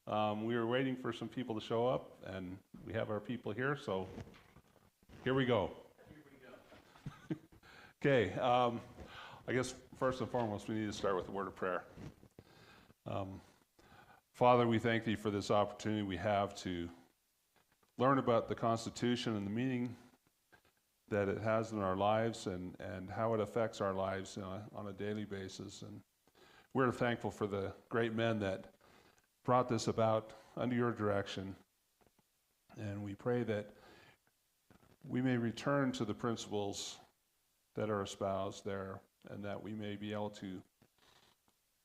We were waiting for some people to show up, and we have our people here, so here we go. Okay, I guess first and foremost, we need to start with a word of prayer. Father, we thank Thee for this opportunity we have to learn about the Constitution and the meaning that it has in our lives and how it affects our lives on a daily basis. And we're thankful for the great men that brought this about under Your direction. And we pray that we may return to the principles that are espoused there, and that we may be able to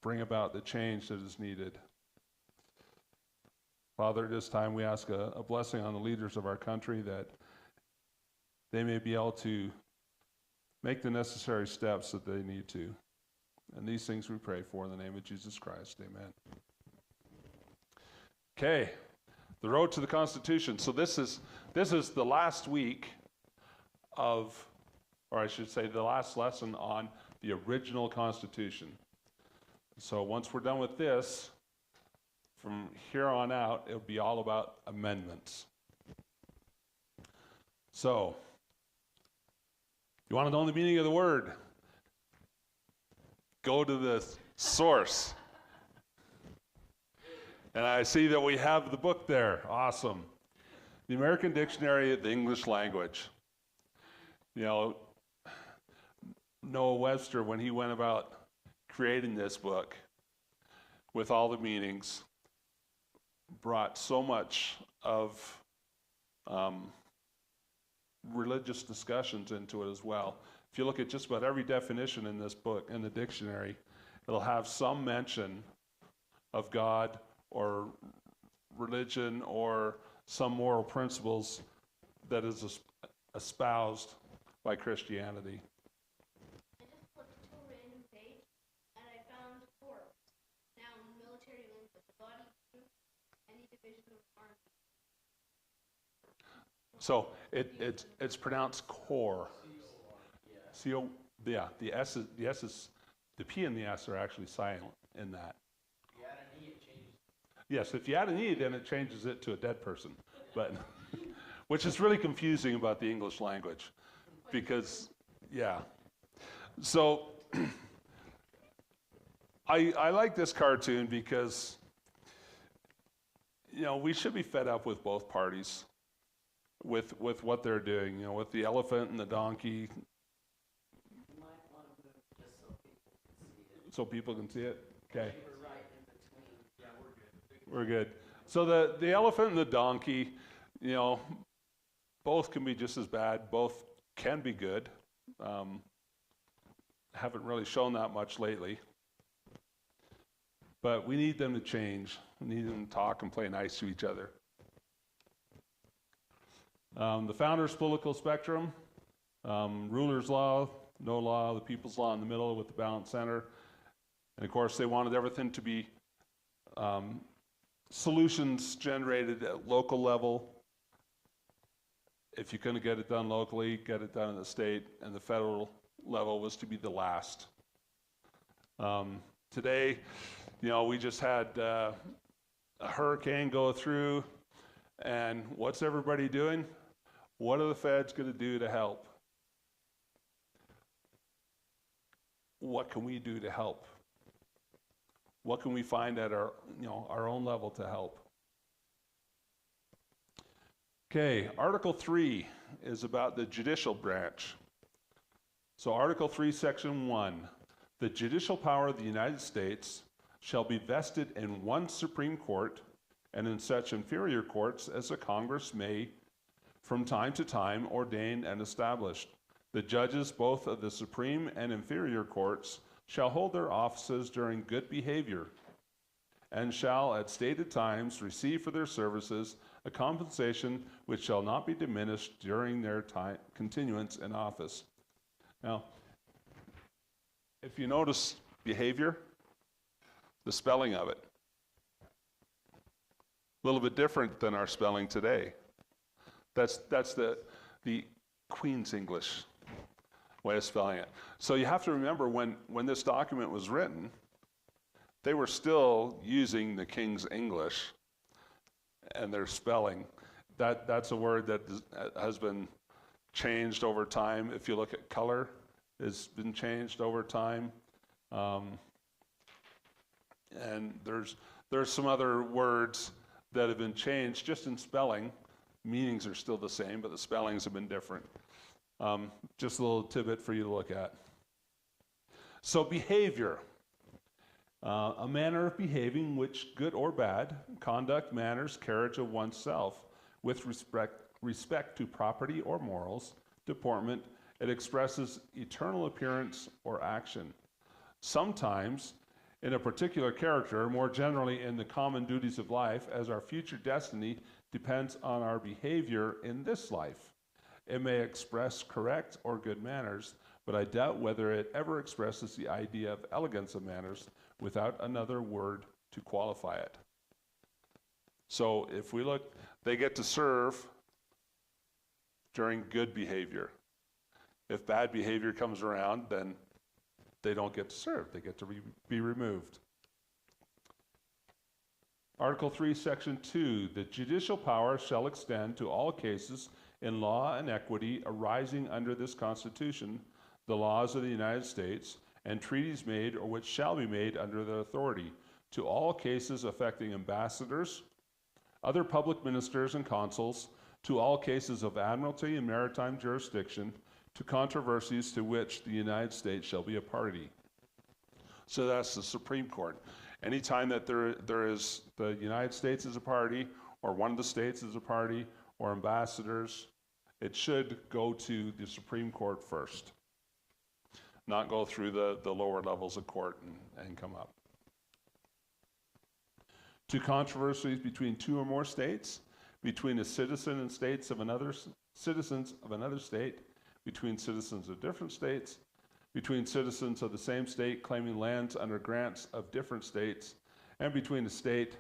bring about the change that is needed. Father, at this time we ask a blessing on the leaders of our country, that they may be able to make the necessary steps that they need to. And these things we pray for in the name of Jesus Christ. Amen. Okay, the road to the Constitution. So this is the last week of, or I should say the last lesson on the original Constitution. So once we're done with this, from here on out, it'll be all about amendments. So, you want to know the meaning of the word? Go to the source. And I see that we have the book there. Awesome. The American Dictionary of the English Language. You know, Noah Webster, when he went about creating this book with all the meanings, brought so much of religious discussions into it as well. If you look at just about every definition in this book, in the dictionary, it'll have some mention of God or religion or some moral principles that is espoused by Christianity. I just flipped to a random page and I found corps. Noun, military link with the body, troop, any division of army. So it's pronounced core. C-O, yeah, the P and the S are actually silent in that. If you add an E, it changes. Yes, if you add an E, then it changes it to a dead person. But which is really confusing about the English language, because yeah. So I like this cartoon because, you know, we should be fed up with both parties, with what they're doing. You know, with the elephant and the donkey. You might want to move just so people can see it. So people can see it. Okay. We're right in between. Yeah, we're good. We're good. So the elephant and the donkey, you know, both can be just as bad. Both can be good. Haven't really shown that much lately. But we need them to change. We need them to talk and play nice to each other. The founders' political spectrum, ruler's law, no law, the people's law in the middle with the balanced center. And of course, they wanted everything to be solutions generated at local level. If you couldn't get it done locally, get it done in the state, and the federal level was to be the last. Today, you know, we just had a hurricane go through, and what's everybody doing? What are the feds going to do to help? What can we do to help? What can we find at our own level to help? Okay, Article 3 is about the judicial branch. So Article 3, Section 1, the judicial power of the United States shall be vested in one Supreme Court and in such inferior courts as the Congress may from time to time ordain and establish. The judges both of the Supreme and inferior courts shall hold their offices during good behavior, and shall at stated times receive for their services a compensation which shall not be diminished during their time continuance in office. Now, if you notice behavior, the spelling of it, a little bit different than our spelling today. That's the Queen's English way of spelling it. So you have to remember when this document was written, they were still using the King's English and their spelling. That's a word that has been changed over time. If you look at color, it's been changed over time. And there's some other words that have been changed just in spelling. Meanings are still the same, but the spellings have been different. Just a little tidbit for you to look at. So behavior. A manner of behaving which, good or bad, conduct, manners, carriage of oneself, with respect to property or morals, deportment, it expresses eternal appearance or action. Sometimes in a particular character, more generally in the common duties of life, as our future destiny depends on our behavior in this life. It may express correct or good manners, but I doubt whether it ever expresses the idea of elegance of manners without another word to qualify it. So if we look, they get to serve during good behavior. If bad behavior comes around, then they don't get to serve. They get to be removed. Article 3, Section 2, the judicial power shall extend to all cases in law and equity arising under this Constitution, the laws of the United States, and treaties made or which shall be made under their authority, to all cases affecting ambassadors, other public ministers and consuls, to all cases of admiralty and maritime jurisdiction, to controversies to which the United States shall be a party. So that's the Supreme Court. Anytime that there is, the United States is a party, or one of the states is a party, or ambassadors, it should go to the Supreme Court first, not go through the lower levels of court and come up. To controversies between two or more states, between a citizen and states of another, citizens of another state, between citizens of different states, between citizens of the same state claiming lands under grants of different states, and between a state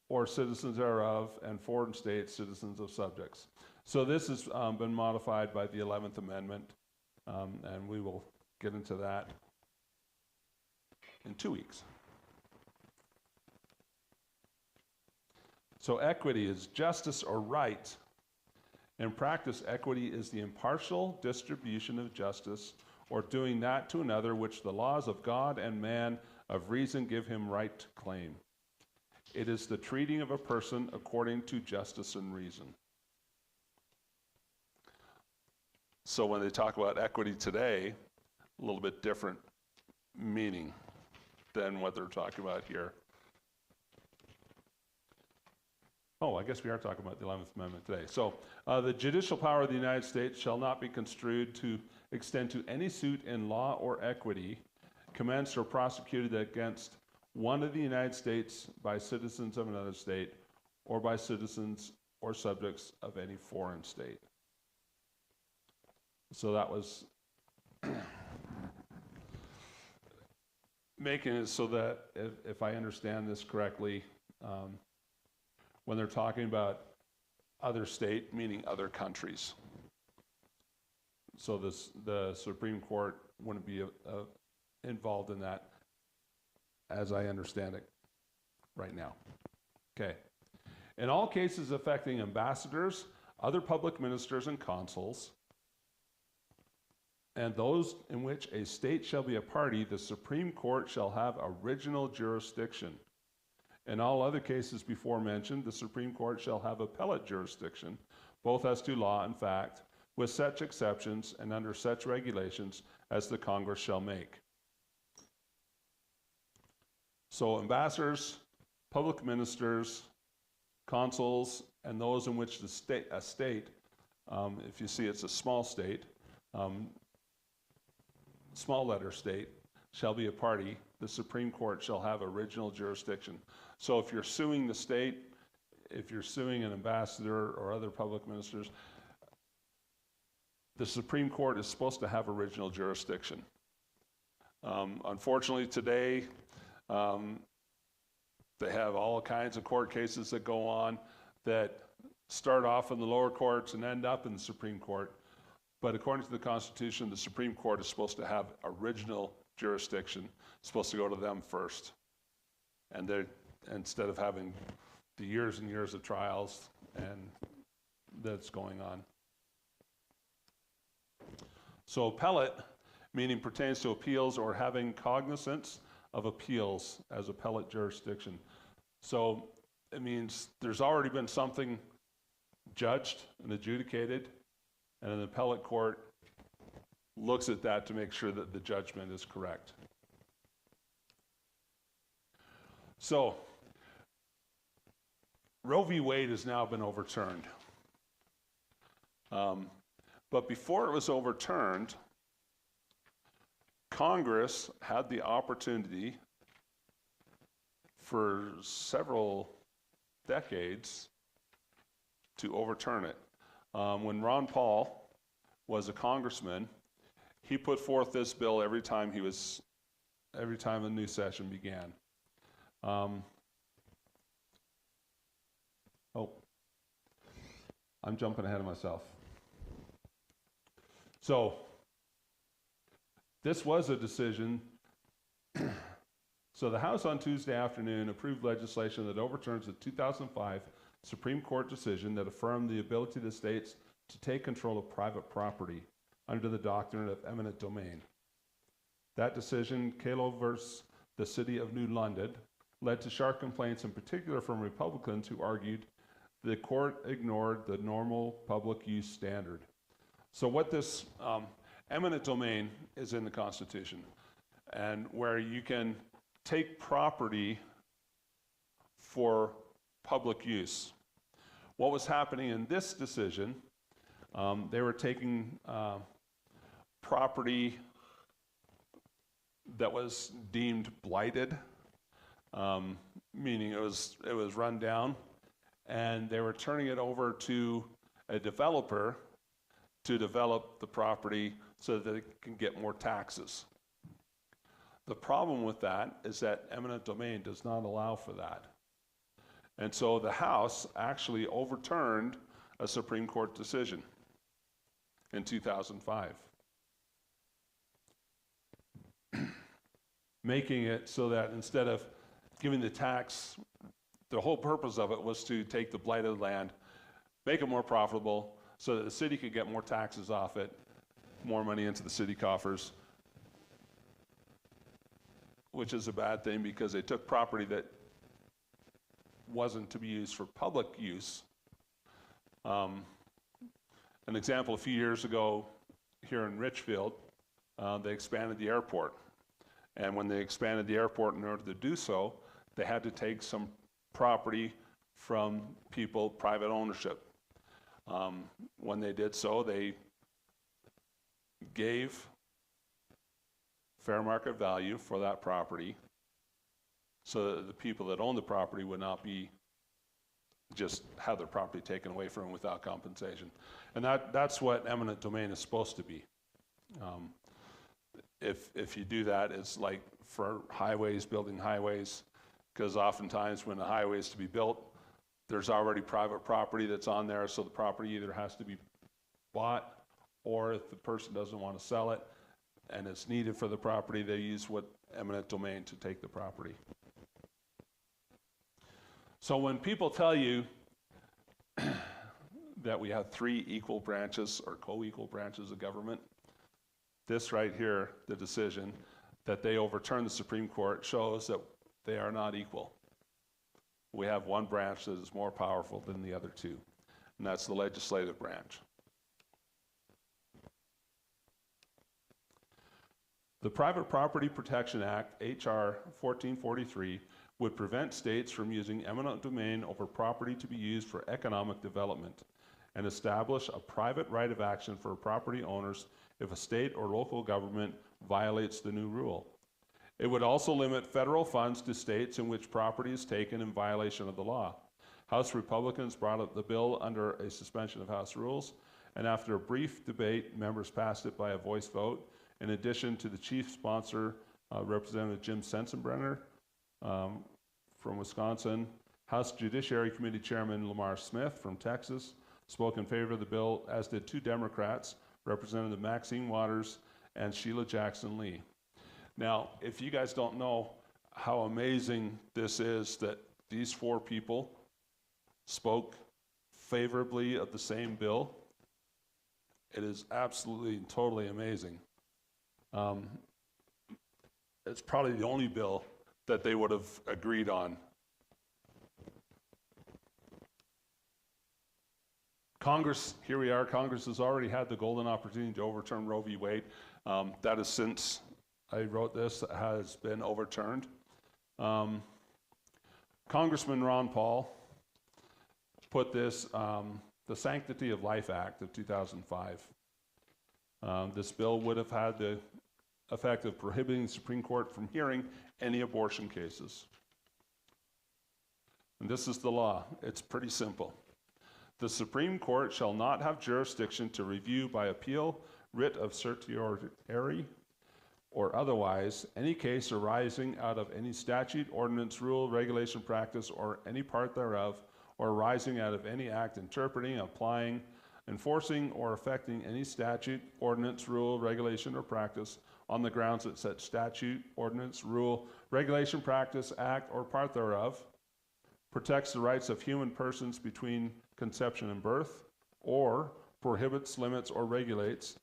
or citizens thereof and foreign states, citizens of subjects. So this has been modified by the 11th Amendment, and we will get into that in 2 weeks. So equity is justice or right. In practice, equity is the impartial distribution of justice, or doing that to another which the laws of God and man of reason give him right to claim. It is the treating of a person according to justice and reason. So when they talk about equity today, a little bit different meaning than what they're talking about here. Oh, I guess we are talking about the 11th Amendment today. So the judicial power of the United States shall not be construed to extend to any suit in law or equity commenced or prosecuted against one of the United States by citizens of another state, or by citizens or subjects of any foreign state. So that was making it so that, if I understand this correctly, when they're talking about other state, meaning other countries. So the Supreme Court wouldn't be involved in that, as I understand it right now. Okay. In all cases affecting ambassadors, other public ministers and consuls, and those in which a state shall be a party, the Supreme Court shall have original jurisdiction. In all other cases before mentioned, the Supreme Court shall have appellate jurisdiction, both as to law and fact, with such exceptions and under such regulations as the Congress shall make. So ambassadors, public ministers, consuls, and those in which a state, if you see it's a small state, small letter state, shall be a party, the Supreme Court shall have original jurisdiction. So if you're suing the state, if you're suing an ambassador or other public ministers, the Supreme Court is supposed to have original jurisdiction. Unfortunately today, they have all kinds of court cases that go on that start off in the lower courts and end up in the Supreme Court. But according to the Constitution, the Supreme Court is supposed to have original jurisdiction. It's supposed to go to them first. And they're, instead of having the years and years of trials and that's going on. So appellate, meaning pertains to appeals or having cognizance of appeals as appellate jurisdiction. So it means there's already been something judged and adjudicated, and an appellate court looks at that to make sure that the judgment is correct. So, Roe v. Wade has now been overturned. But before it was overturned, Congress had the opportunity for several decades to overturn it. When Ron Paul was a congressman, he put forth this bill every time a new session began. I'm jumping ahead of myself. So, this was a decision. So the House on Tuesday afternoon approved legislation that overturns the 2005 Supreme Court decision that affirmed the ability of the states to take control of private property under the doctrine of eminent domain. That decision, Kalo versus the City of New London, led to sharp complaints, in particular from Republicans who argued the court ignored the normal public use standard. So what this eminent domain is in the Constitution, and where you can take property for public use. What was happening in this decision, they were taking property that was deemed blighted, meaning it was run down, and they were turning it over to a developer to develop the property so that it can get more taxes. The problem with that is that eminent domain does not allow for that. And so the House actually overturned a Supreme Court decision in 2005, making it so that instead of giving the tax, the whole purpose of it was to take the blighted land, make it more profitable so that the city could get more taxes off it, more money into the city coffers, which is a bad thing because they took property that wasn't to be used for public use. An example, a few years ago here in Richfield, they expanded the airport. And when they expanded the airport, in order to do so, they had to take some property from people, private ownership. When they did so, they gave fair market value for that property so that the people that own the property would not be just have their property taken away from them without compensation. And that's what eminent domain is supposed to be. If you do that, it's like for highways, building highways, because oftentimes when a highway is to be built, there's already private property that's on there, so the property either has to be bought, or if the person doesn't want to sell it and it's needed for the property, they use what eminent domain to take the property. So when people tell you that we have 3 equal branches or co-equal branches of government, this right here, the decision that they overturned the Supreme Court, shows that they are not equal. We have one branch that is more powerful than the other 2, and that's the legislative branch. The Private Property Protection Act, H.R. 1443, would prevent states from using eminent domain over property to be used for economic development and establish a private right of action for property owners if a state or local government violates the new rule. It would also limit federal funds to states in which property is taken in violation of the law. House Republicans brought up the bill under a suspension of House rules, and after a brief debate, members passed it by a voice vote. In addition to the chief sponsor, Representative Jim Sensenbrenner from Wisconsin, House Judiciary Committee Chairman Lamar Smith from Texas spoke in favor of the bill, as did 2 Democrats, Representative Maxine Waters and Sheila Jackson Lee. Now, if you guys don't know how amazing this is that these 4 people spoke favorably of the same bill. It is absolutely and totally amazing. It's probably the only bill that they would have agreed on. Congress, here we are, Congress has already had the golden opportunity to overturn Roe v. Wade. That is, since I wrote this, has been overturned. Congressman Ron Paul put this, the Sanctity of Life Act of 2005. This bill would have had the effect of prohibiting the Supreme Court from hearing any abortion cases. And this is the law. It's pretty simple. The Supreme Court shall not have jurisdiction to review by appeal, writ of certiorari, or otherwise, any case arising out of any statute, ordinance, rule, regulation, practice, or any part thereof, or arising out of any act interpreting, applying, enforcing, or affecting any statute, ordinance, rule, regulation, or practice on the grounds that such statute, ordinance, rule, regulation, practice, act, or part thereof protects the rights of human persons between conception and birth, or prohibits, limits, or regulates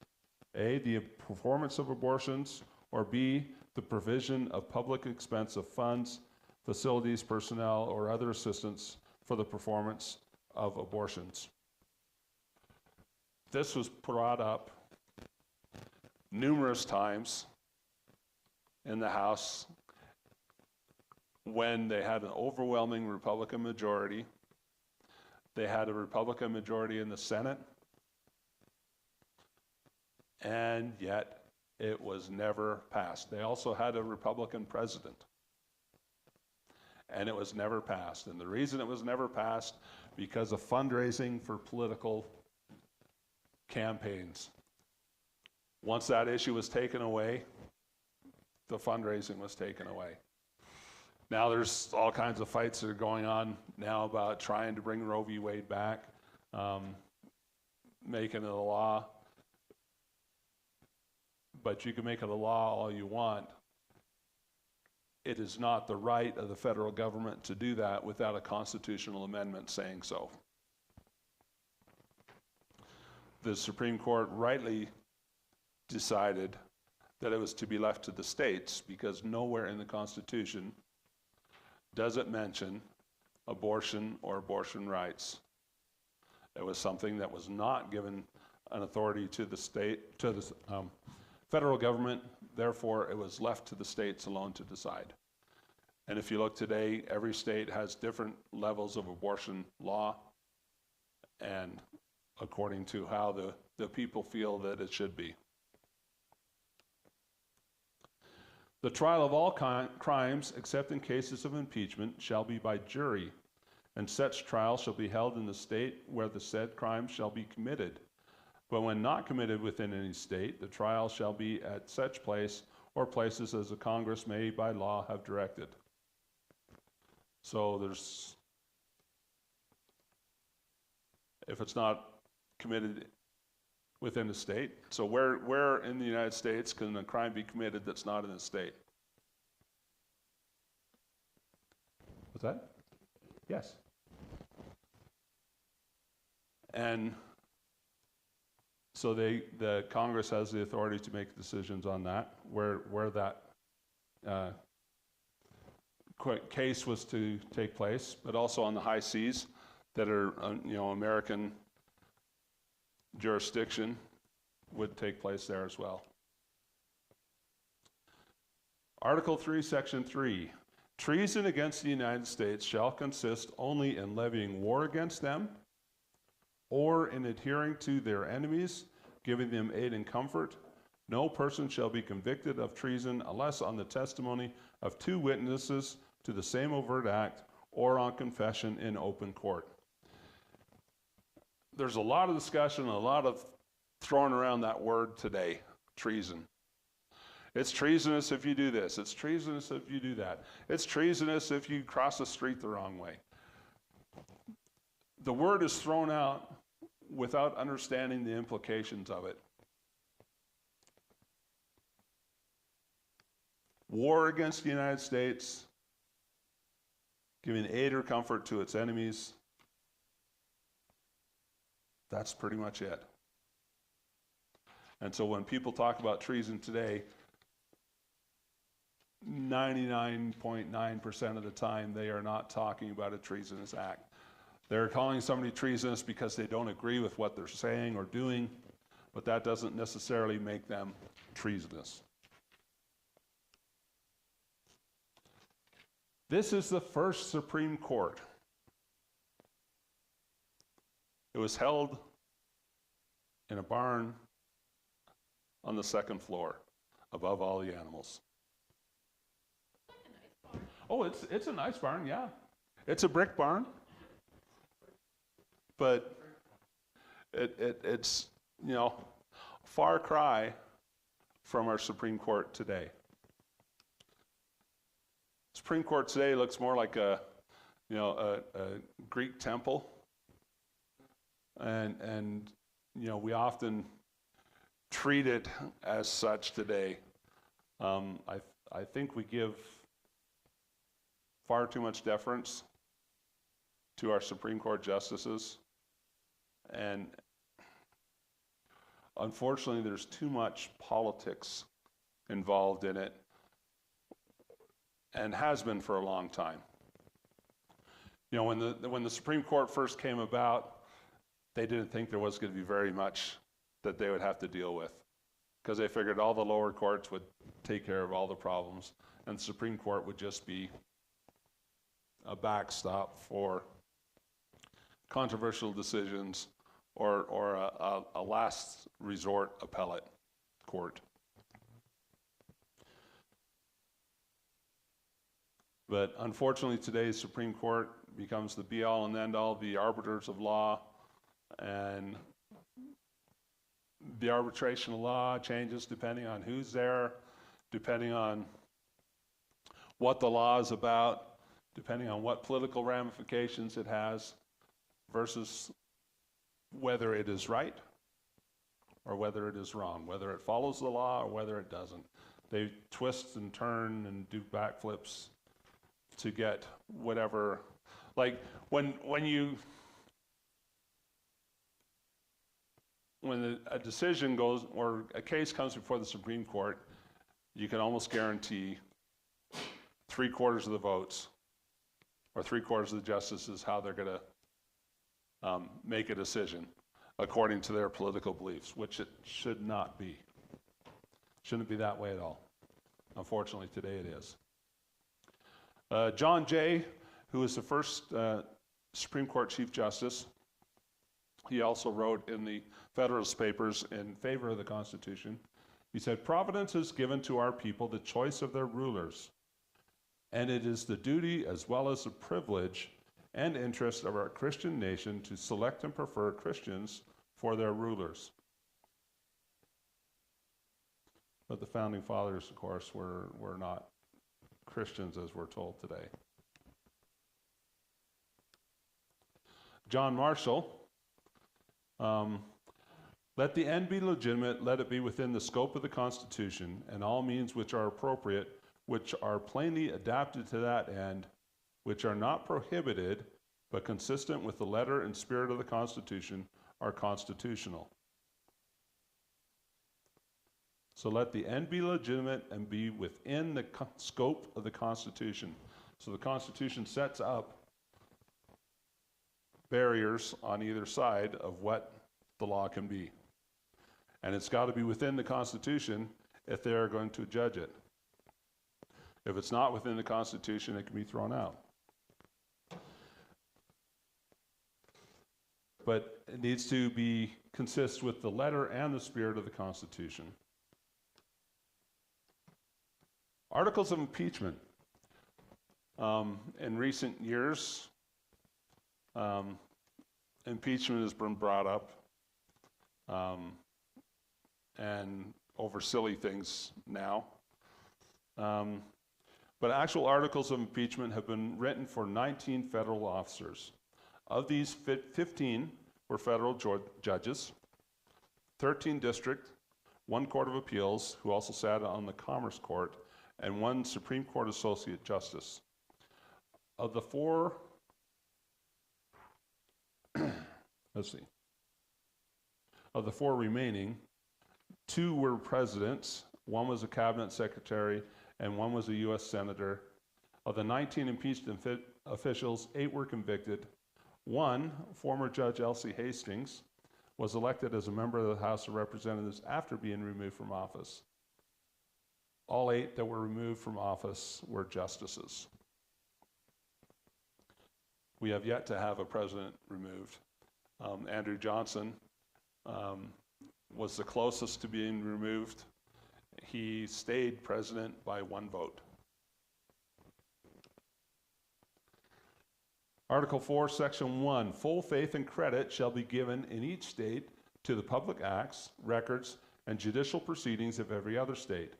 A, the performance of abortions, or B, the provision of public expense of funds, facilities, personnel, or other assistance for the performance of abortions. This was brought up numerous times in the House when they had an overwhelming Republican majority. They had a Republican majority in the Senate, and yet it was never passed. They also had a Republican president, and it was never passed. And the reason it was never passed, because of fundraising for political campaigns. Once that issue was taken away, the fundraising was taken away. Now there's all kinds of fights that are going on now about trying to bring Roe v. Wade back, making it a law. But you can make it a law all you want. It is not the right of the federal government to do that without a constitutional amendment saying so. The Supreme Court rightly decided that it was to be left to the states, because nowhere in the Constitution does it mention abortion or abortion rights. It was something that was not given an authority to the state, to the federal government. Therefore, it was left to the states alone to decide. And if you look today, every state has different levels of abortion law, and according to how the people feel that it should be. The trial of all crimes, except in cases of impeachment, shall be by jury, and such trial shall be held in the state where the said crime shall be committed. But when not committed within any state, the trial shall be at such place or places as the Congress may by law have directed. So if it's not committed within the state, so where in the United States can a crime be committed that's not in the state? What's that? Yes. And so the Congress has the authority to make decisions on that, where that case was to take place, but also on the high seas that are American jurisdiction would take place there as well. Article 3, Section 3. Treason against the United States shall consist only in levying war against them, or in adhering to their enemies, giving them aid and comfort. No person shall be convicted of treason unless on the testimony of 2 witnesses to the same overt act, or on confession in open court. There's a lot of discussion, a lot of throwing around that word today, treason. It's treasonous if you do this. It's treasonous if you do that. It's treasonous if you cross the street the wrong way. The word is thrown out without understanding the implications of it. War against the United States, giving aid or comfort to its enemies, That's pretty much it. And so when people talk about treason today, 99.9% of the time, they are not talking about a treasonous act. They're calling somebody treasonous because they don't agree with what they're saying or doing, but that doesn't necessarily make them treasonous. This is the first Supreme Court. It was held in a barn on the second floor, above all the animals. Oh, it's a nice barn, yeah. It's a brick barn, but it's a far cry from our Supreme Court today. Supreme Court today looks more like a Greek temple, and we often treat it as such today. I think we give far too much deference to our Supreme Court justices, and unfortunately there's too much politics involved in it, and has been for a long time. When the Supreme Court first came about, they didn't think there was going to be very much that they would have to deal with, because they figured all the lower courts would take care of all the problems, and the Supreme Court would just be a backstop for controversial decisions or a last resort appellate court. But unfortunately, today's Supreme Court becomes the be-all and end-all, the arbiters of law, and the arbitration of law changes depending on who's there, depending on what the law is about, depending on what political ramifications it has, versus whether it is right or whether it is wrong, whether it follows the law or whether it doesn't. They twist and turn and do backflips to get whatever. Like when a decision goes, or a case comes before the Supreme Court, you can almost guarantee 3/4 of the votes or 3/4 of the justices how they're going to make a decision according to their political beliefs, which it should not be. Shouldn't be that way at all. Unfortunately, today it is. John Jay, who was the first Supreme Court Chief Justice, he also wrote in the Federalist Papers in favor of the Constitution. He said, "Providence has given to our people the choice of their rulers, and it is the duty as well as the privilege and interest of our Christian nation to select and prefer Christians for their rulers." But the Founding Fathers, of course, were not Christians as we're told today. John Marshall, "Let the end be legitimate, let it be within the scope of the Constitution, and all means which are appropriate, which are plainly adapted to that end, which are not prohibited, but consistent with the letter and spirit of the Constitution, are constitutional." So let the end be legitimate and be within the scope of the Constitution. So the Constitution sets up barriers on either side of what the law can be. And it's got to be within the Constitution if they are going to judge it. If it's not within the Constitution, it can be thrown out. But it needs to be consist with the letter and the spirit of the Constitution. Articles of impeachment. In recent years, impeachment has been brought up, and over silly things now. But actual articles of impeachment have been written for 19 federal officers. Of these, 15 were federal judges, 13 district, 1 court of appeals, who also sat on the Commerce Court, and 1 Supreme Court Associate Justice. Of the 4, let's see, Of the 4 remaining, 2 were presidents, 1 was a cabinet secretary, and 1 was a U.S. senator. Of the 19 impeached officials, 8 were convicted. 1, former Judge Elsie Hastings, was elected as a member of the House of Representatives after being removed from office. All 8 that were removed from office were justices. We have yet to have a president removed. Andrew Johnson was the closest to being removed. He stayed president by 1 vote. Article 4, Section 1, full faith and credit shall be given in each state to the public acts, records, and judicial proceedings of every other state.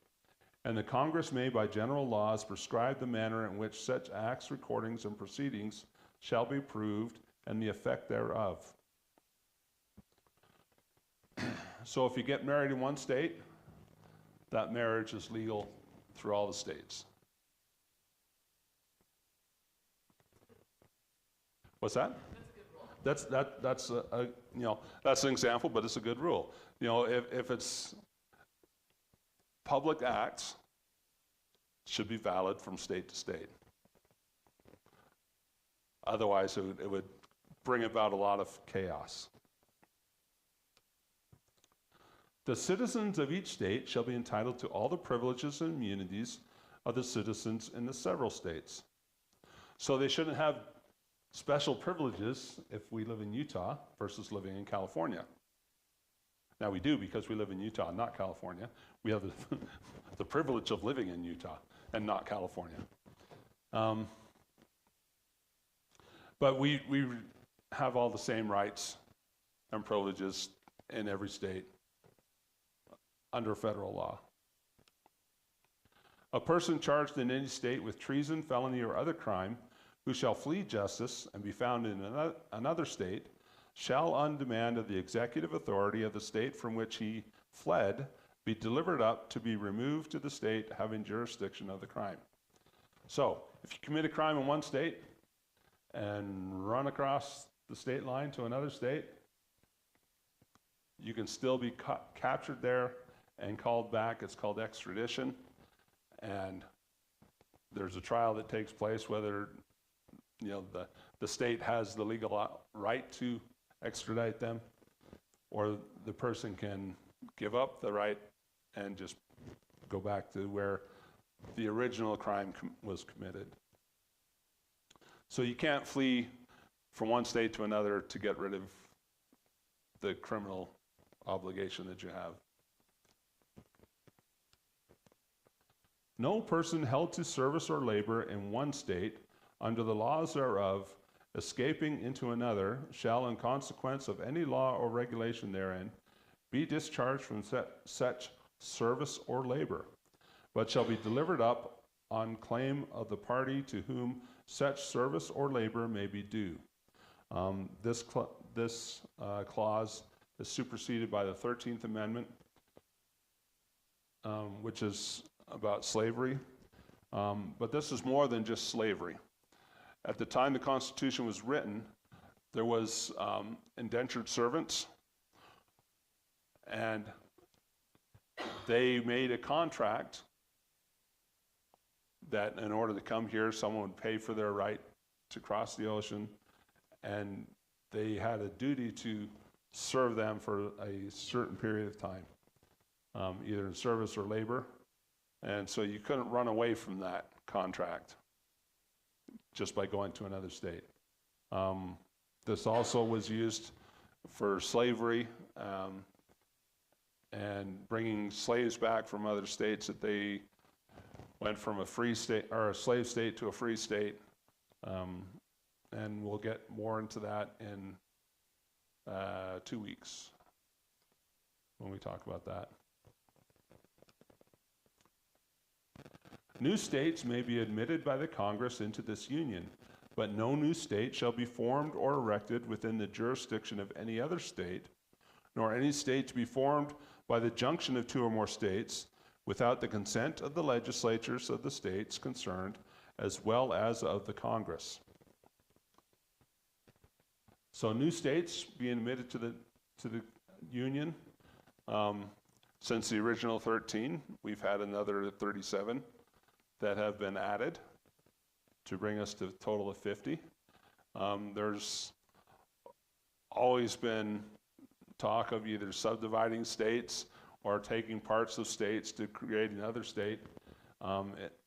And the Congress may by general laws prescribe the manner in which such acts, recordings, and proceedings shall be approved and the effect thereof. So if you get married in one state, that marriage is legal through all the states. What's that? That's that's an example, but it's a good rule. You know, if it's public acts, should be valid from state to state. Otherwise, it would bring about a lot of chaos. The citizens of each state shall be entitled to all the privileges and immunities of the citizens in the several states. So they shouldn't have special privileges if we live in Utah versus living in California. Now we do because we live in Utah, not California. We have the privilege of living in Utah and not California. But we have all the same rights and privileges in every state under federal law. A person charged in any state with treason, felony, or other crime who shall flee justice and be found in another state shall, on demand of the executive authority of the state from which he fled, be delivered up to be removed to the state having jurisdiction of the crime. So, if you commit a crime in one state and run across the state line to another state, you can still be captured there and called back. It's called extradition. And there's a trial that takes place whether the state has the legal right to extradite them, or the person can give up the right and just go back to where the original crime was committed. So you can't flee from one state to another to get rid of the criminal obligation that you have. No person held to service or labor in one state under the laws thereof, escaping into another, shall, in consequence of any law or regulation therein, be discharged from such service or labor, but shall be delivered up on claim of the party to whom such service or labor may be due. This clause is superseded by the 13th Amendment, which is about slavery. But this is more than just slavery. At the time the Constitution was written, there was indentured servants, and they made a contract that in order to come here, someone would pay for their right to cross the ocean, and they had a duty to serve them for a certain period of time, either in service or labor. And so you couldn't run away from that contract just by going to another state. This also was used for slavery and bringing slaves back from other states that they went from a free state or a slave state to a free state. And we'll get more into that in 2 weeks when we talk about that. New states may be admitted by the Congress into this union, but no new state shall be formed or erected within the jurisdiction of any other state, nor any state to be formed by the junction of 2 or more states without the consent of the legislatures of the states concerned, as well as of the Congress. So new states being admitted to the union. Since the original 13, we've had another 37 that have been added to bring us to a total of 50. There's always been talk of either subdividing states or taking parts of states to create another state.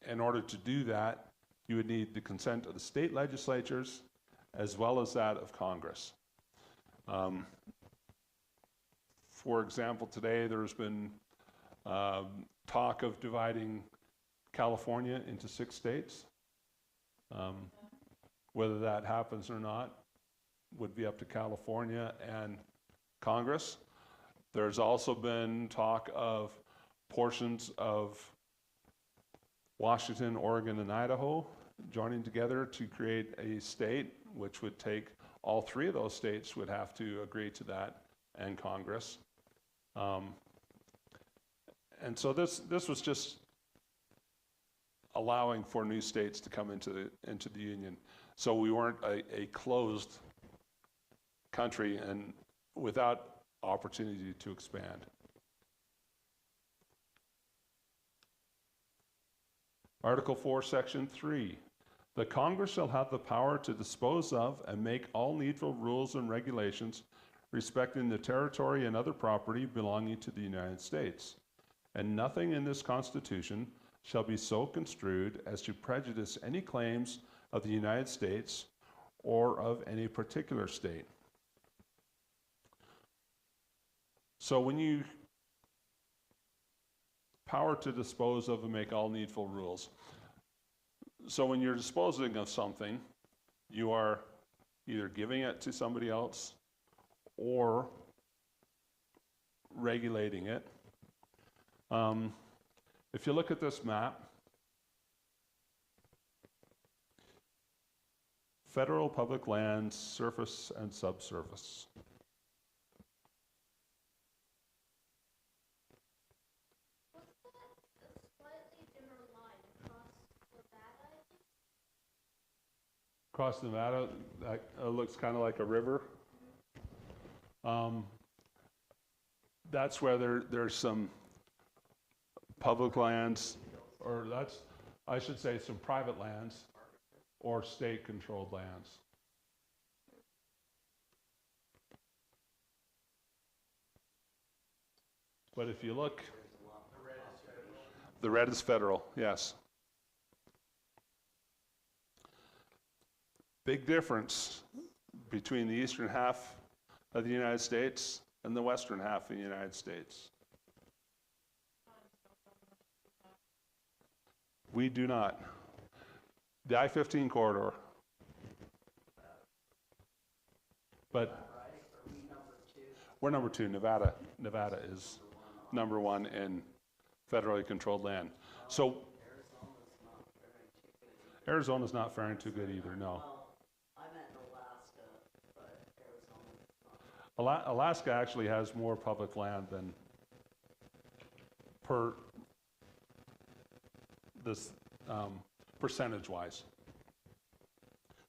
In order to do that, you would need the consent of the state legislatures as well as that of Congress. For example, today there's been talk of dividing California into 6 states. Whether that happens or not would be up to California and Congress. There's also been talk of portions of Washington, Oregon, and Idaho joining together to create a state, which would take all 3 of those states would have to agree to that, and Congress. And so this was just allowing for new states to come into the union. So we weren't a closed country and without opportunity to expand. Article 4, Section 3. The Congress shall have the power to dispose of and make all needful rules and regulations respecting the territory and other property belonging to the United States. And nothing in this Constitution shall be so construed as to prejudice any claims of the United States or of any particular state. So when you power to dispose of and make all needful rules. So when you're disposing of something, you are either giving it to somebody else or regulating it. If you look at this map, federal public lands, surface and subsurface. What's that slightly dimmer line across Nevada, I think? Across Nevada, that looks kind of like a river. That's where there's some public lands, or I should say some private lands or state-controlled lands. But if you look, the red is federal, yes. Big difference between the eastern half of the United States and the western half of the United States. We do not. The I-15 corridor. But we're number 2. Nevada is number 1 in federally controlled land. So Arizona's not faring too good either, no. Well, I meant Alaska, but Arizona's not. Alaska actually has more public land than per this percentage-wise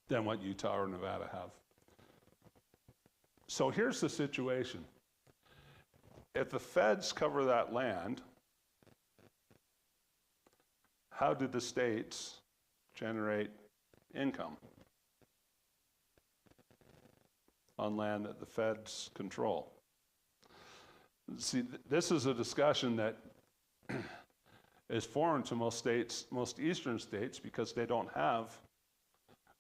than what Utah or Nevada have. So here's the situation. If the feds cover that land, how did the states generate income on land that the feds control? See, this is a discussion that is foreign to most states, most eastern states, because they don't have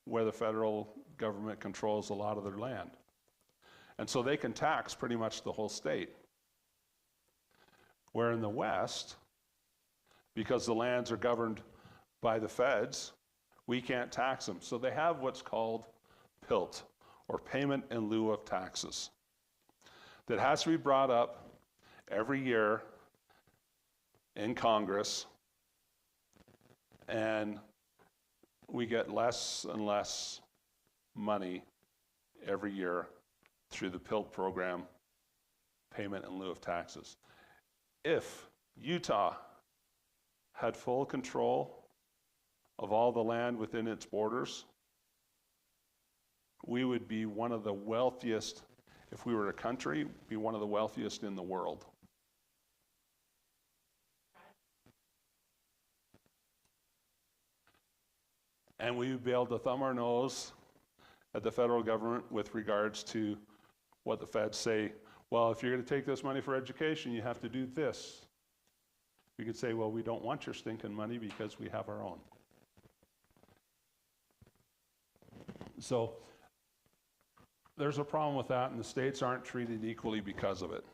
where the federal government controls a lot of their land. And so they can tax pretty much the whole state. Where in the West, because the lands are governed by the feds, we can't tax them. So they have what's called PILT, or payment in lieu of taxes, that has to be brought up every year in Congress, and we get less and less money every year through the PILT program, payment in lieu of taxes. If Utah had full control of all the land within its borders, we would be one of the wealthiest If we were a country, be one of the wealthiest in the world. And we would be able to thumb our nose at the federal government with regards to what the feds say. Well, if you're going to take this money for education, you have to do this. We could say, well, we don't want your stinking money because we have our own. So there's a problem with that, and the states aren't treated equally because of it.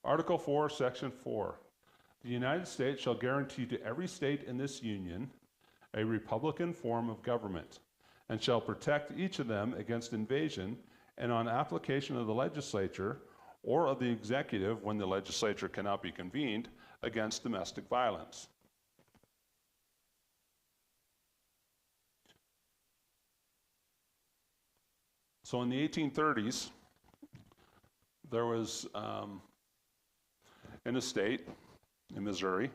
Article 4, Section 4. The United States shall guarantee to every state in this union a republican form of government, and shall protect each of them against invasion and on application of the legislature or of the executive when the legislature cannot be convened against domestic violence. So in the 1830s, there was in a state, in Missouri,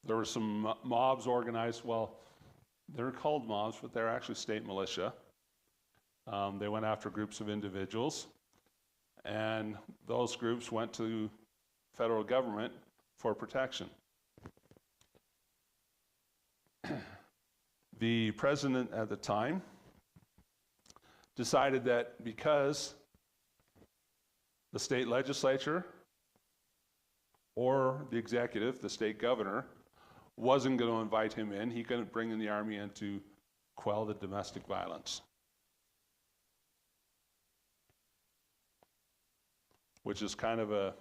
there were some mobs organized. Well, they're called mobs, but they're actually state militia. They went after groups of individuals, and those groups went to federal government for protection. The president at the time decided that because the state legislature or the executive, the state governor, wasn't going to invite him in, he couldn't bring in the army in to quell the domestic violence. Which is kind of a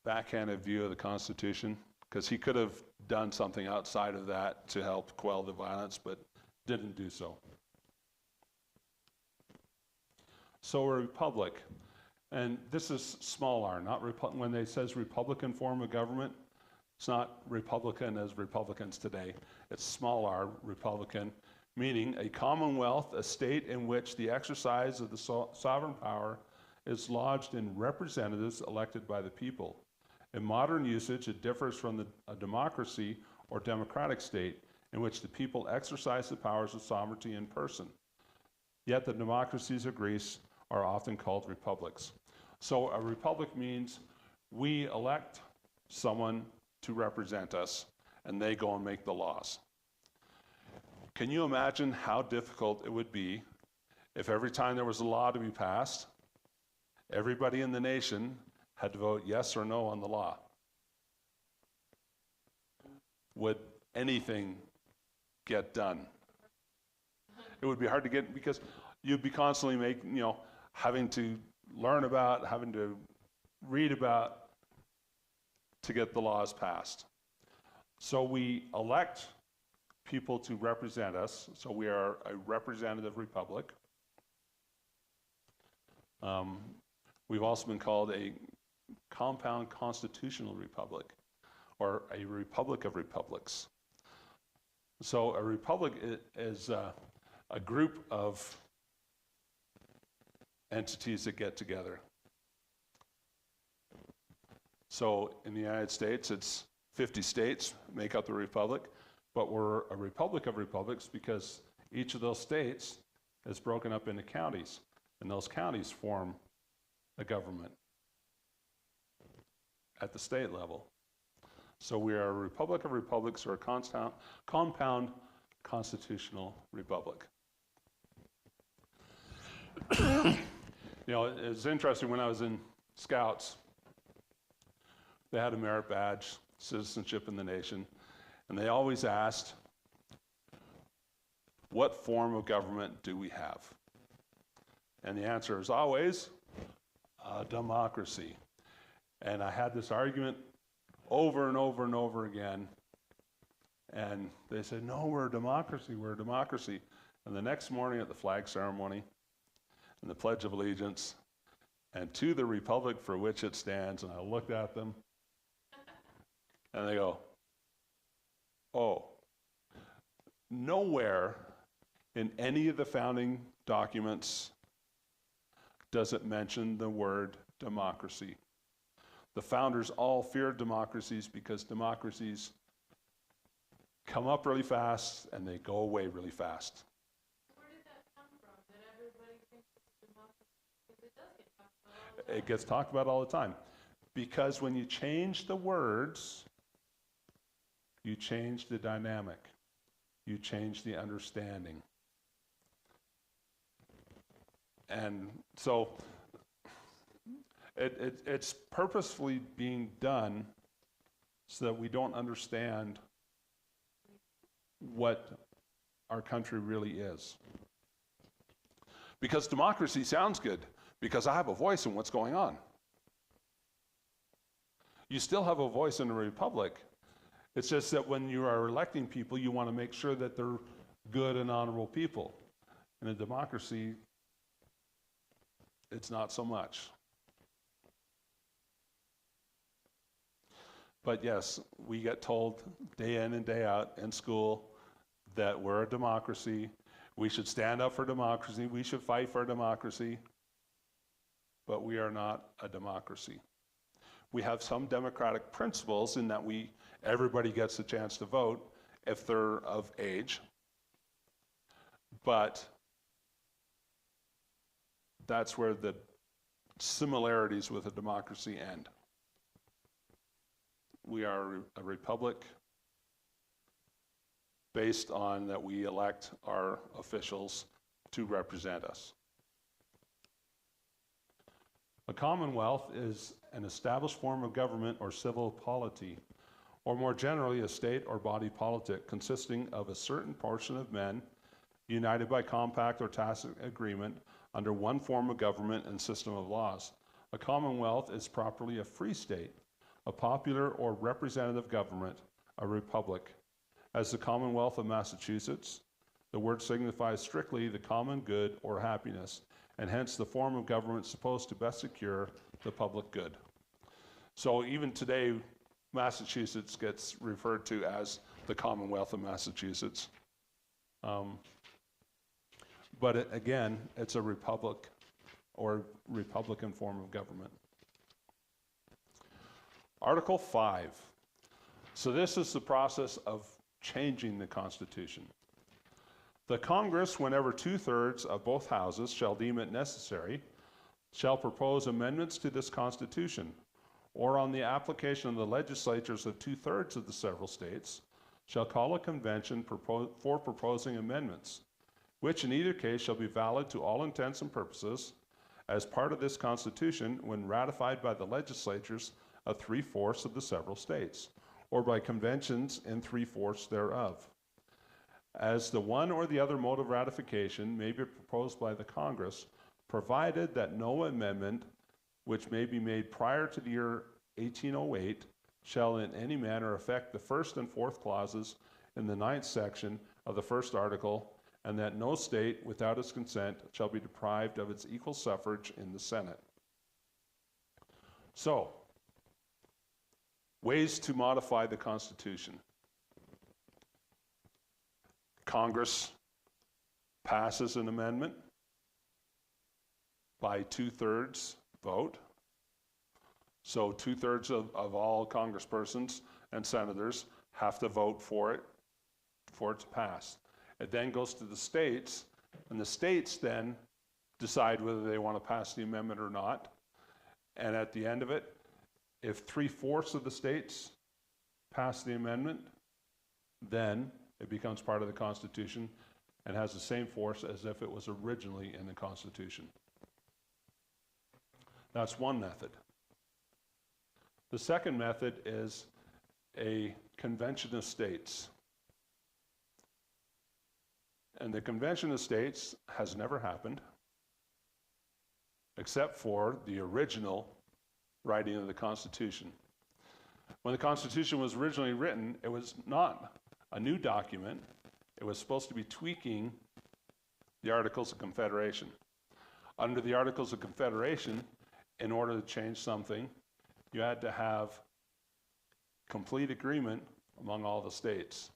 backhanded view of the Constitution, because he could have done something outside of that to help quell the violence, but didn't do so. So a republic, and this is small r, not when they says Republican form of government, it's not Republican as Republicans today. It's small r, Republican, meaning a commonwealth, a state in which the exercise of the sovereign power is lodged in representatives elected by the people. In modern usage, it differs from a democracy or democratic state in which the people exercise the powers of sovereignty in person. Yet the democracies of Greece are often called republics. So a republic means we elect someone to represent us, and they go and make the laws. Can you imagine how difficult it would be if every time there was a law to be passed, everybody in the nation had to vote yes or no on the law? Would anything get done? It would be hard to get, because you'd be constantly having to learn about, having to read about to get the laws passed. So we elect people to represent us, so we are a representative republic. We've also been called a compound constitutional republic, or a republic of republics. So a republic is a group of entities that get together. So in the United States, it's 50 states make up the republic, but we're a republic of republics because each of those states is broken up into counties, and those counties form a government at the state level. So we are a republic of republics, or a compound constitutional republic. It's interesting, when I was in Scouts, they had a merit badge, citizenship in the nation, and they always asked, what form of government do we have? And the answer is always, democracy. And I had this argument over and over and over again, and they said, no, we're a democracy, we're a democracy. And the next morning at the flag ceremony and the Pledge of Allegiance, and to the republic for which it stands, and I looked at them, and they go, oh, nowhere in any of the founding documents does it mention the word democracy. The founders all feared democracies because democracies come up really fast and they go away really fast. Where did that come from, that everybody thinks it's democracy? Because it does get talked about all the time. It gets talked about all the time. Because when you change the words, you change the dynamic. You change the understanding. And so it's purposefully being done so that we don't understand what our country really is. Because democracy sounds good, because I have a voice in what's going on. You still have a voice in a republic. It's just that when you are electing people, you want to make sure that they're good and honorable people. In a democracy, it's not so much. But yes, we get told day in and day out in school that we're a democracy. We should stand up for democracy. We should fight for democracy. But we are not a democracy. We have some democratic principles in that everybody gets a chance to vote if they're of age. But that's where the similarities with a democracy end. We are a republic based on that we elect our officials to represent us. A commonwealth is an established form of government or civil polity, or more generally a state or body politic consisting of a certain portion of men united by compact or tacit agreement under one form of government and system of laws. A commonwealth is properly a free state, a popular or representative government, a republic. As the Commonwealth of Massachusetts, the word signifies strictly the common good or happiness, and hence the form of government supposed to best secure the public good. So even today, Massachusetts gets referred to as the Commonwealth of Massachusetts. But again, it's a republic or republican form of government. Article 5. So this is the process of changing the Constitution. The Congress, whenever 2/3 of both houses shall deem it necessary, shall propose amendments to this Constitution, or on the application of the legislatures of 2/3 of the several states, shall call a convention for proposing amendments, which in either case shall be valid to all intents and purposes as part of this Constitution when ratified by the legislatures of 3/4 of the several states, or by conventions in 3/4 thereof. As the one or the other mode of ratification may be proposed by the Congress, provided that no amendment which may be made prior to the year 1808 shall in any manner affect the first and fourth clauses in the 9th section of the first article, and that no state without its consent shall be deprived of its equal suffrage in the Senate. So, ways to modify the Constitution. Congress passes an amendment by 2/3 vote. So 2/3 of all congresspersons and senators have to vote for it to pass. It then goes to the states, and the states then decide whether they want to pass the amendment or not. And at the end of it, if 3/4 of the states pass the amendment, then it becomes part of the Constitution and has the same force as if it was originally in the Constitution. That's one method. The second method is a convention of states. And the convention of states has never happened, except for the original writing of the Constitution. When the Constitution was originally written, it was not a new document. It was supposed to be tweaking the Articles of Confederation. Under the Articles of Confederation, in order to change something, you had to have complete agreement among all the states.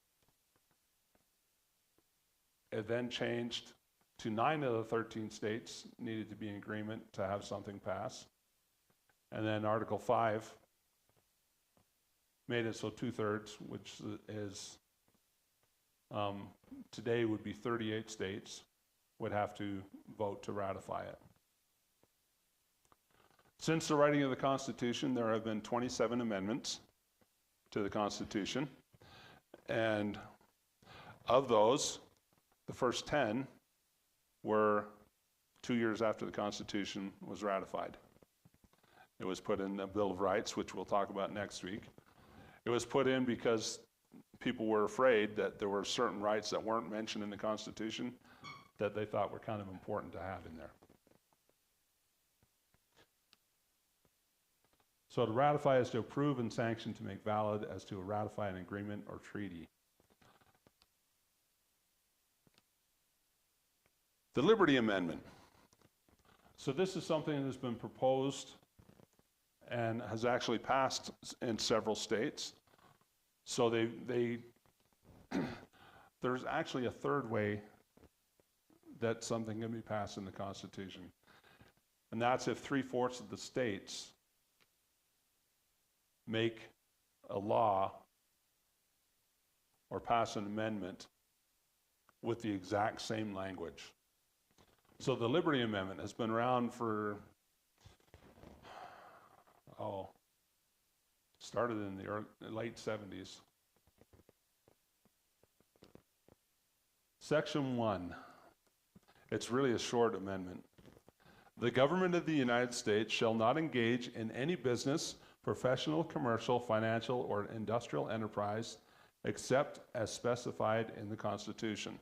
It then changed to 9 of the 13 states needed to be in agreement to have something pass. And then Article 5 made it so 2/3, which is Today would be 38 states would have to vote to ratify it. Since the writing of the Constitution, there have been 27 amendments to the Constitution, and of those, the first 10 were 2 years after the Constitution was ratified. It was put in the Bill of Rights, which we'll talk about next week. It was put in because people were afraid that there were certain rights that weren't mentioned in the Constitution that they thought were kind of important to have in there. So to ratify is to approve and sanction, to make valid, as to ratify an agreement or treaty. The Liberty Amendment. So this is something that has been proposed and has actually passed in several states. So there's actually a third way that something can be passed in the Constitution. And that's if 3/4 of the states make a law or pass an amendment with the exact same language. So the Liberty Amendment has been around for, started in the late 70s. Section 1, it's really a short amendment. The government of the United States shall not engage in any business, professional, commercial, financial, or industrial enterprise except as specified in the Constitution.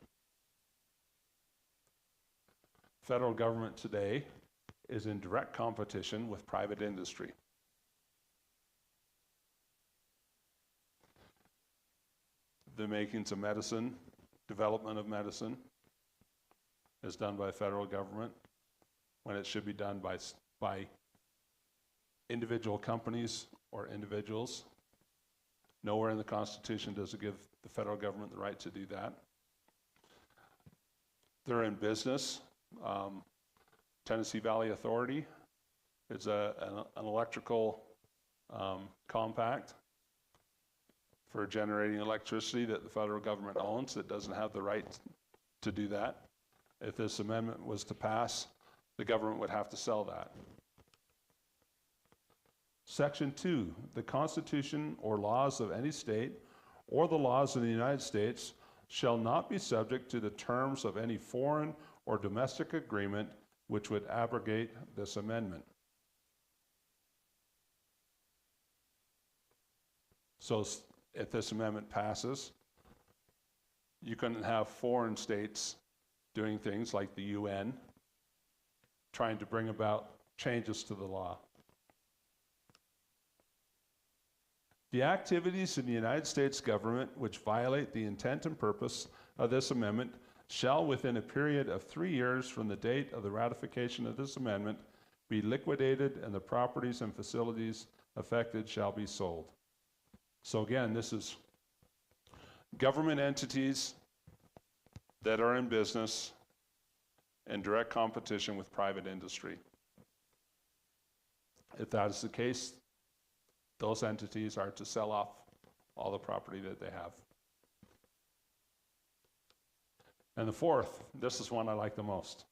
Federal government today is in direct competition with private industry. The makings of medicine, development of medicine is done by federal government when it should be done by individual companies or individuals. Nowhere in the Constitution does it give the federal government the right to do that. They're in business. Tennessee Valley Authority is an electrical compact for generating electricity that the federal government owns that doesn't have the right to do that. If this amendment was to pass, the government would have to sell that. Section 2, the Constitution or laws of any state or the laws of the United States shall not be subject to the terms of any foreign or domestic agreement which would abrogate this amendment. So if this amendment passes, you couldn't have foreign states doing things like the UN, trying to bring about changes to the law. The activities in the United States government which violate the intent and purpose of this amendment shall, within a period of 3 years from the date of the ratification of this amendment, be liquidated, and the properties and facilities affected shall be sold. So again, this is government entities that are in business in direct competition with private industry. If that is the case, those entities are to sell off all the property that they have. And the fourth, this is one I like the most.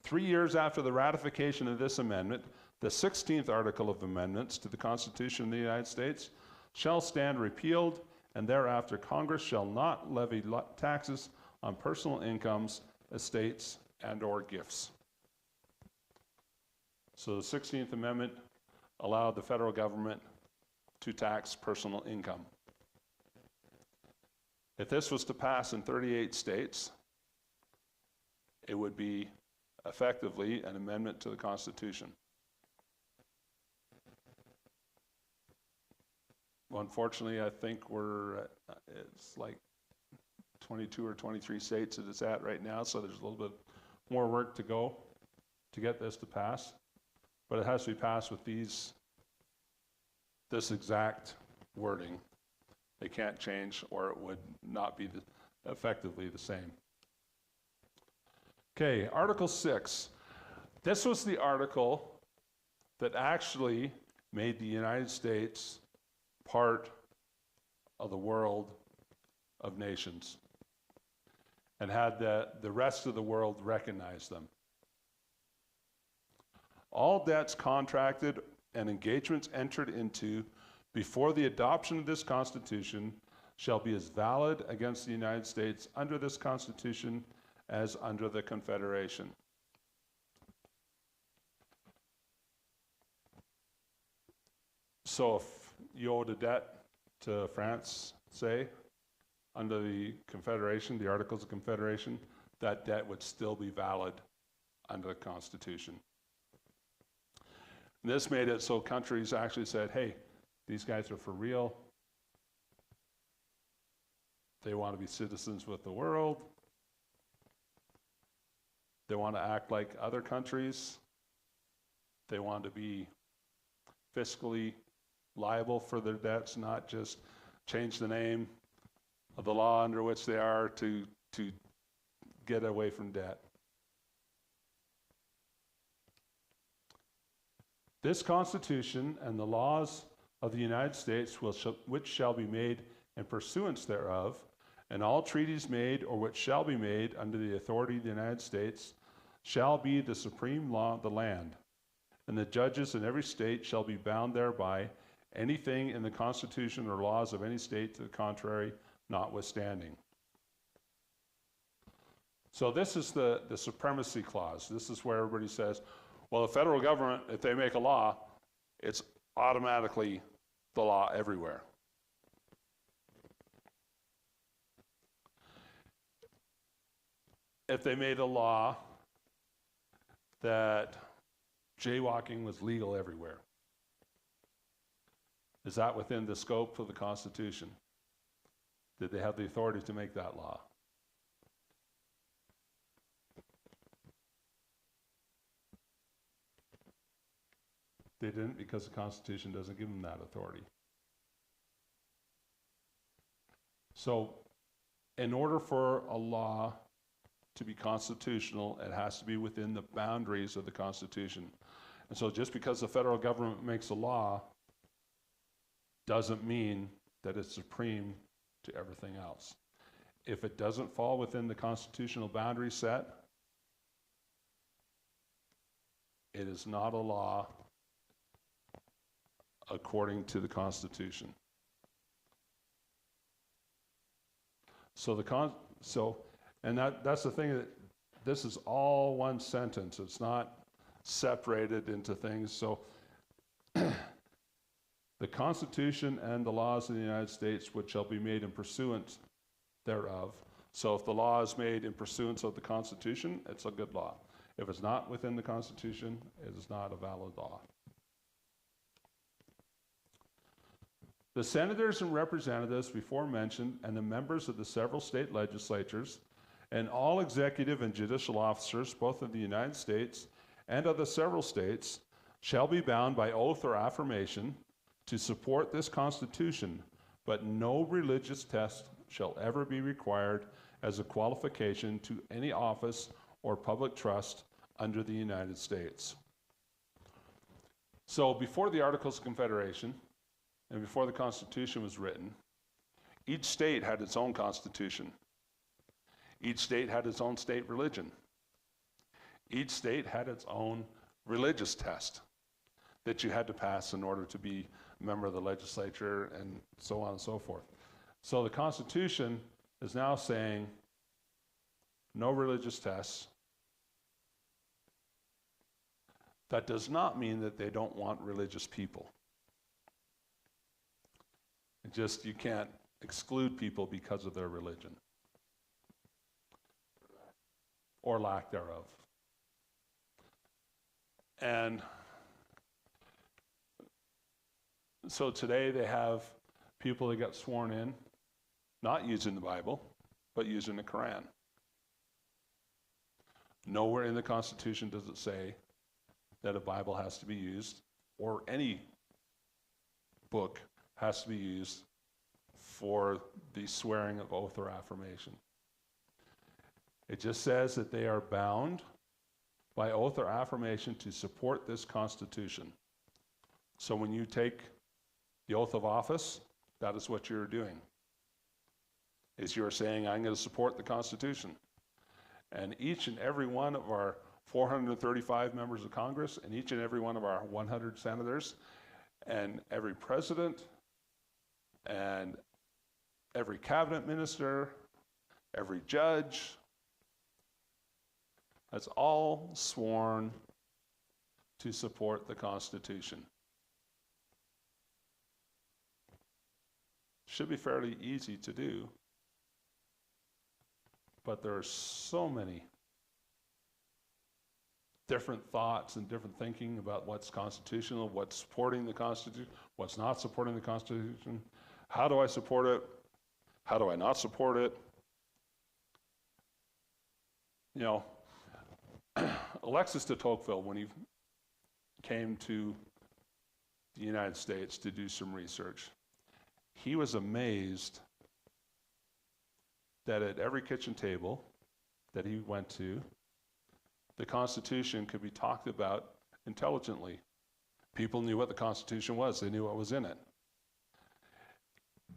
3 years after the ratification of this amendment, the 16th article of amendments to the Constitution of the United States shall stand repealed, and thereafter Congress shall not levy taxes on personal incomes, estates, and/or gifts. So the 16th Amendment allowed the federal government to tax personal income. If this was to pass in 38 states, it would be effectively an amendment to the Constitution. Well, unfortunately, I think it's like 22 or 23 states that it's at right now, so there's a little bit more work to go to get this to pass. But it has to be passed with this exact wording. They can't change, or it would not be effectively the same. Okay, Article 6. This was the article that actually made the United States part of the world of nations. and had the rest of the world recognize them. All debts contracted and engagements entered into before the adoption of this Constitution shall be as valid against the United States under this Constitution as under the Confederation. So if you owed a debt to France, say, under the Confederation, the Articles of Confederation, that debt would still be valid under the Constitution. And this made it so countries actually said, hey, these guys are for real. They want to be citizens with the world. They want to act like other countries. They want to be fiscally liable for their debts, not just change the name of the law under which they are to get away from debt. This Constitution and the laws of the United States which shall be made in pursuance thereof, and all treaties made or which shall be made under the authority of the United States shall be the supreme law of the land, and the judges in every state shall be bound thereby, anything in the Constitution or laws of any state to the contrary notwithstanding. So this is the supremacy clause. This is where everybody says, well, the federal government, if they make a law, it's automatically the law everywhere. If they made a law that jaywalking was legal everywhere, is that within the scope of the Constitution? Did they have the authority to make that law? They didn't, because the Constitution doesn't give them that authority. So, in order for a law to be constitutional, it has to be within the boundaries of the Constitution. And so just because the federal government makes a law doesn't mean that it's supreme to everything else. If it doesn't fall within the constitutional boundary set, it is not a law according to the Constitution. So that's the thing, that this is all one sentence. It's not separated into things. So the Constitution and the laws of the United States which shall be made in pursuance thereof. So if the law is made in pursuance of the Constitution, it's a good law. If it's not within the Constitution, it is not a valid law. The senators and representatives before mentioned and the members of the several state legislatures and all executive and judicial officers, both of the United States and of the several states, shall be bound by oath or affirmation to support this Constitution, but no religious test shall ever be required as a qualification to any office or public trust under the United States. So before the Articles of Confederation and before the Constitution was written, each state had its own constitution. Each state had its own state religion. Each state had its own religious test that you had to pass in order to be a member of the legislature, and so on and so forth. So the Constitution is now saying no religious tests. That does not mean that they don't want religious people. It just, you can't exclude people because of their religion or lack thereof. And so today they have people that got sworn in, not using the Bible, but using the Quran. Nowhere in the Constitution does it say that a Bible has to be used, or any book has to be used for the swearing of oath or affirmation. It just says that they are bound by oath or affirmation to support this Constitution. So when you take the oath of office, that is what you're doing. Is you're saying, I'm going to support the Constitution. And each and every one of our 435 members of Congress and each and every one of our 100 senators and every president and every cabinet minister, every judge, that's all sworn to support the Constitution. Should be fairly easy to do, but there are so many different thoughts and different thinking about what's constitutional, what's supporting the Constitution, what's not supporting the Constitution. How do I support it? How do I not support it? You know, Alexis de Tocqueville, when he came to the United States to do some research, he was amazed that at every kitchen table that he went to, the Constitution could be talked about intelligently. People knew what the Constitution was. They knew what was in it.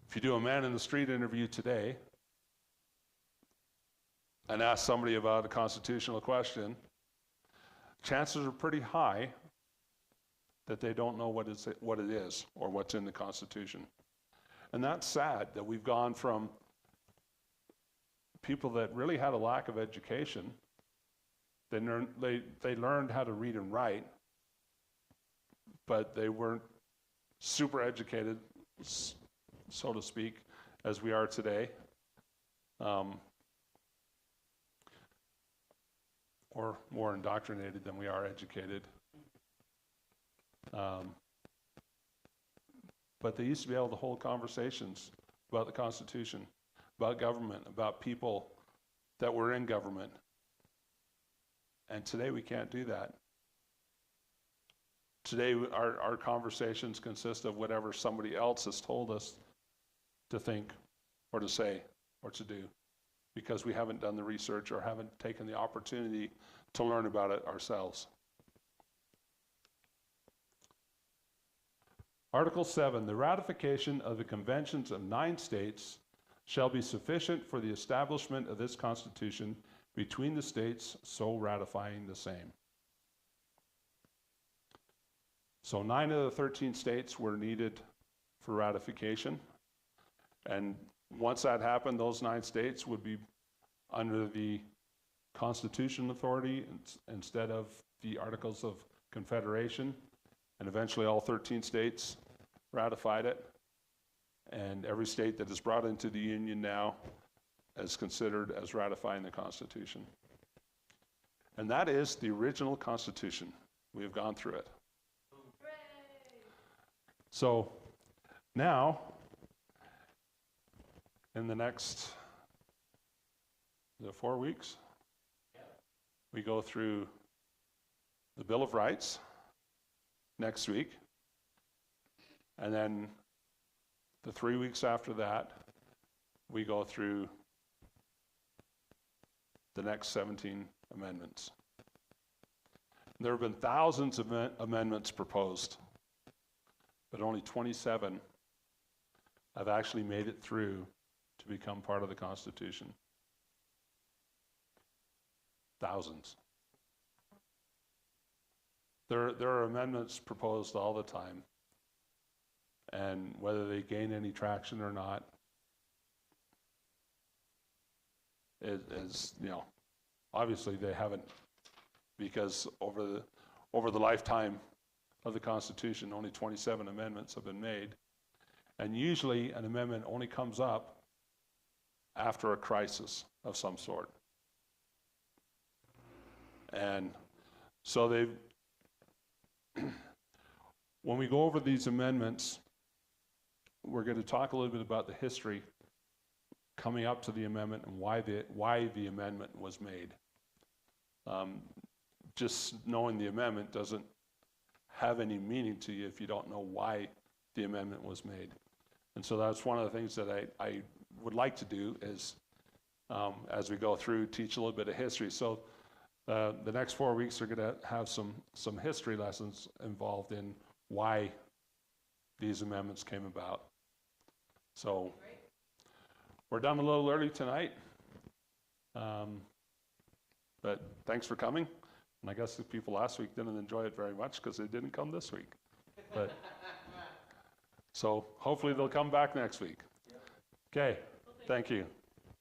If you do a man in the street interview today and ask somebody about a constitutional question, chances are pretty high that they don't know what it is or what's in the Constitution. And that's sad that we've gone from people that really had a lack of education. They learned how to read and write, but they weren't super educated, so to speak, as we are today. Or more indoctrinated than we are educated. But they used to be able to hold conversations about the Constitution, about government, about people that were in government. And today we can't do that. Today our conversations consist of whatever somebody else has told us to think or to say or to do, because we haven't done the research or haven't taken the opportunity to learn about it ourselves. Article 7, the ratification of the conventions of 9 states shall be sufficient for the establishment of this Constitution between the states so ratifying the same. So 9 of the 13 states were needed for ratification. And once that happened, those 9 states would be under the Constitution Authority instead of the Articles of Confederation. And eventually all 13 states ratified it. And every state that is brought into the Union now is considered as ratifying the Constitution. And that is the original Constitution. We have gone through it. Hooray! So now, in the next 4 weeks, we go through the Bill of Rights next week, and then the 3 weeks after that, we go through the next 17 amendments. There have been thousands of amendments proposed, but only 27 have actually made it through to become part of the Constitution. Thousands. There are amendments proposed all the time, and whether they gain any traction or not is, obviously they haven't, because over the lifetime of the Constitution, only 27 amendments have been made. And usually an amendment only comes up after a crisis of some sort. And so when we go over these amendments, we're going to talk a little bit about the history coming up to the amendment and why the amendment was made. Just knowing the amendment doesn't have any meaning to you if you don't know why the amendment was made. And so that's one of the things that I would like to do is, as we go through, teach a little bit of history. So the next 4 weeks are going to have some history lessons involved in why these amendments came about. So we're done a little early tonight. But thanks for coming. And I guess the people last week didn't enjoy it very much because they didn't come this week. But so hopefully they'll come back next week. Okay, thank you.